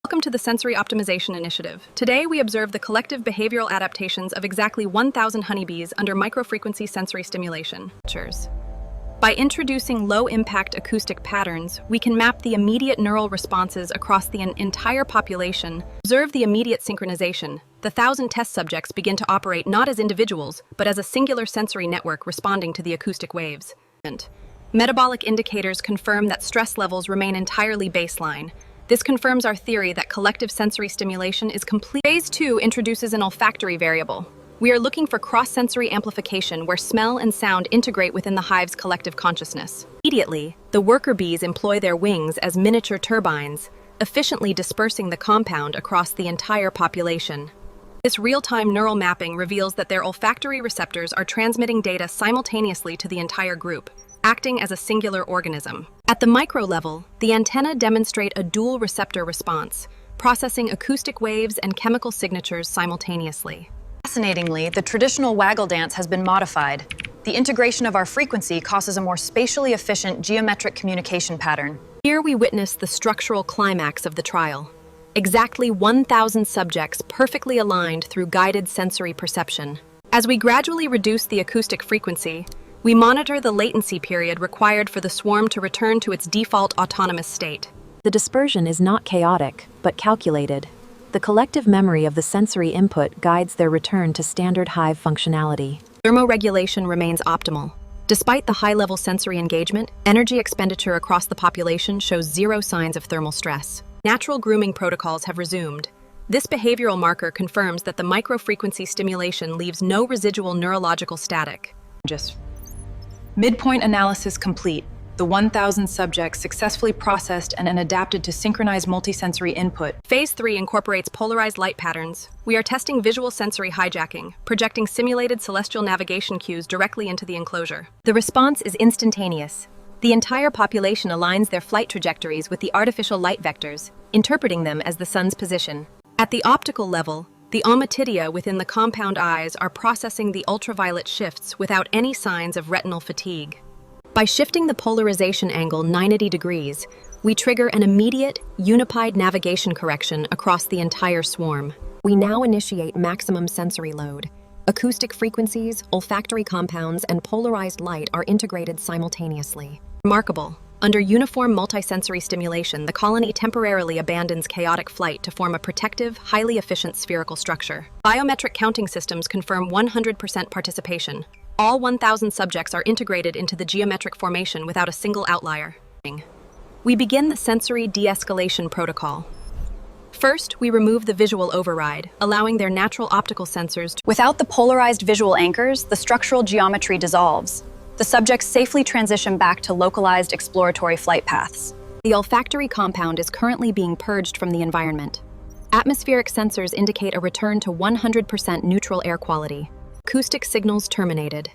Welcome to the Sensory Optimization Initiative. Today, we observe the collective behavioral adaptations of exactly 1,000 honeybees under microfrequency sensory stimulation. By introducing low-impact acoustic patterns, we can map the immediate neural responses across the entire population. Observe the immediate synchronization. The 1,000 test subjects begin to operate not as individuals, but as a singular sensory network responding to the acoustic waves. Metabolic indicators confirm that stress levels remain entirely baseline. This confirms our theory that collective sensory stimulation is complete. Phase 2 introduces an olfactory variable. We are looking for cross-sensory amplification where smell and sound integrate within the hive's collective consciousness. Immediately, the worker bees employ their wings as miniature turbines, efficiently dispersing the compound across the entire population. This real-time neural mapping reveals that their olfactory receptors are transmitting data simultaneously to the entire group, acting as a singular organism. At the micro level, the antennae demonstrate a dual receptor response, processing acoustic waves and chemical signatures simultaneously. Fascinatingly, the traditional waggle dance has been modified. The integration of our frequency causes a more spatially efficient geometric communication pattern. Here we witness the structural climax of the trial. Exactly 1,000 subjects perfectly aligned through guided sensory perception. As we gradually reduce the acoustic frequency, we monitor the latency period required for the swarm to return to its default autonomous state. The dispersion is not chaotic, but calculated. The collective memory of the sensory input guides their return to standard hive functionality. Thermoregulation remains optimal. Despite the high-level sensory engagement, energy expenditure across the population shows zero signs of thermal stress. Natural grooming protocols have resumed. This behavioral marker confirms that the microfrequency stimulation leaves no residual neurological static. Midpoint analysis complete. The 1,000 subjects successfully processed and adapted to synchronized multisensory input. Phase 3 incorporates polarized light patterns. We are testing visual sensory hijacking, projecting simulated celestial navigation cues directly into the enclosure. The response is instantaneous. The entire population aligns their flight trajectories with the artificial light vectors, interpreting them as the sun's position. At the optical level, the ommatidia within the compound eyes are processing the ultraviolet shifts without any signs of retinal fatigue. By shifting the polarization angle 90 degrees, we trigger an immediate, unified navigation correction across the entire swarm. We now initiate maximum sensory load. Acoustic frequencies, olfactory compounds, and polarized light are integrated simultaneously. Remarkable. Under uniform multisensory stimulation, the colony temporarily abandons chaotic flight to form a protective, highly efficient spherical structure. Biometric counting systems confirm 100% participation. All 1,000 subjects are integrated into the geometric formation without a single outlier. We begin the sensory de-escalation protocol. First, we remove the visual override, allowing their natural optical sensors to... Without the polarized visual anchors, the structural geometry dissolves. The subjects safely transition back to localized exploratory flight paths. The olfactory compound is currently being purged from the environment. Atmospheric sensors indicate a return to 100% neutral air quality. Acoustic signals terminated.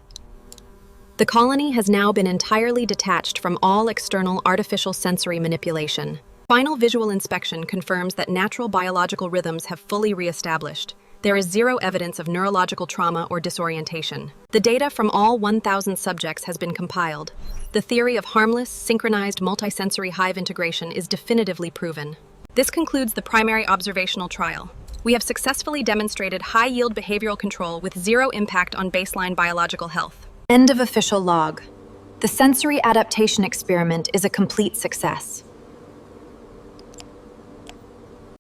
The colony has now been entirely detached from all external artificial sensory manipulation. Final visual inspection confirms that natural biological rhythms have fully re-established. There is zero evidence of neurological trauma or disorientation. The data from all 1,000 subjects has been compiled. The theory of harmless, synchronized multisensory hive integration is definitively proven. This concludes the primary observational trial. We have successfully demonstrated high-yield behavioral control with zero impact on baseline biological health. End of official log. The sensory adaptation experiment is a complete success.